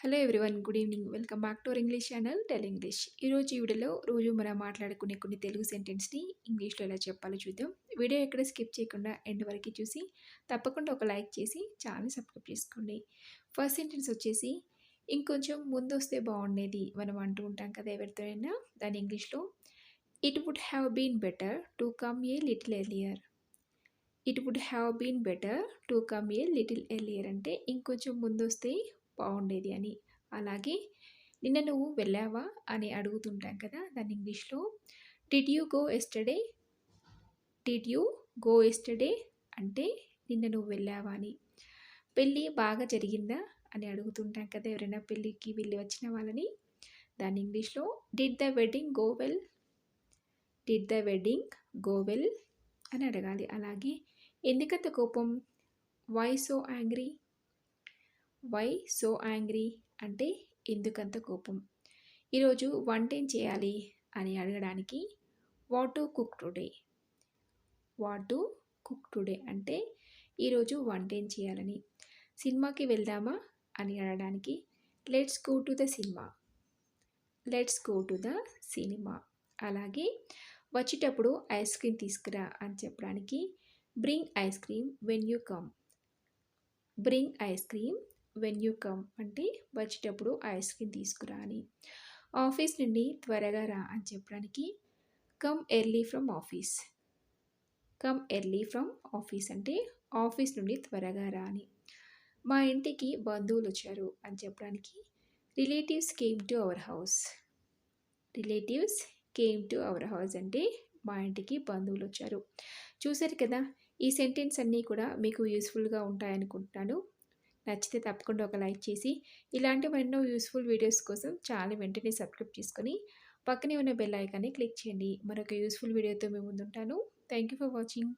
Hello everyone, good evening. Welcome back to our English channel tell English. ఈరోజు ఈ వీడియోలో రోజు మనం మాట్లాడుకునే కొన్ని తెలుగు సెంటెన్స్ని ఇంగ్లీష్లో ఎలా చెప్పాలో చూద్దాం. వీడియో ఎక్కడ స్కిప్ చేయకుండా ఎండ్ వరకు చూసి తప్పకుండా ఒక లైక్ చేసి ఛానల్ సబ్స్క్రైబ్ చేసుకోండి. ఫస్ట్ సెంటెన్స్ వచ్చేసి ఇంకొంచెం ముందు వస్తే బాగుండేది మనం అంటూ ఉంటాం కదా ఎవరితో అయినా. దాని ఇంగ్లీష్లో it would have been better to come a little earlier. It would have been better to come a little earlier అంటే ఇంకొంచెం ముందు వస్తే బాగుండేది అని. అలాగే నిన్న నువ్వు వెళ్ళావా అని అడుగుతుంటాం కదా, దాని ఇంగ్లీష్లో did you go yesterday. Did you go yesterday అంటే నిన్న నువ్వు వెళ్ళావా అని. పెళ్ళి బాగా జరిగిందా అని అడుగుతుంటాం కదా ఎవరైనా పెళ్ళికి వెళ్ళి వచ్చిన వాళ్ళని. దాని ఇంగ్లీష్లో did the wedding go well. Did the wedding go well అని అడగాలి. అలాగే ఎందుకంత కోపం, why so angry. Why so angry అంటే ఎందుకంత కోపం. ఈరోజు వంటేం చేయాలి అని అడగడానికి what to cook today. What to cook today అంటే ఈరోజు వంటేం చేయాలని. సినిమాకి వెళ్దామా అని అడగడానికి let's go to the cinema. Let's go to the cinema. అలాగే వచ్చేటప్పుడు ఐస్ క్రీమ్ తీసుకురా అని చెప్పడానికి bring ice cream when you come. Bring ice cream when you come అంటే వచ్చేటప్పుడు ఐస్ క్రీమ్ తీసుకురా అని. ఆఫీస్ నుండి త్వరగా రా అని చెప్పడానికి come early from office. Come early from office అంటే ఆఫీస్ నుండి త్వరగా రా అని. మా ఇంటికి బంధువులు వచ్చారు అని చెప్పడానికి relatives came to our house. Relatives came to our house అంటే మా ఇంటికి బంధువులు వచ్చారు. చూసారు కదా, ఈ సెంటెన్స్ అన్నీ కూడా మీకు యూస్ఫుల్గా ఉంటాయనుకుంటున్నాను. నచ్చితే తప్పకుండా ఒక లైక్ చేసి ఇలాంటి మరెన్నో యూస్ఫుల్ వీడియోస్ కోసం ఛానల్ వెంటనే సబ్స్క్రైబ్ చేసుకొని పక్కనే ఉన్న బెల్ ఐకాన్ని క్లిక్ చేయండి. మరొక యూస్ఫుల్ వీడియోతో మీ ముందుంటాను. Thank you for watching.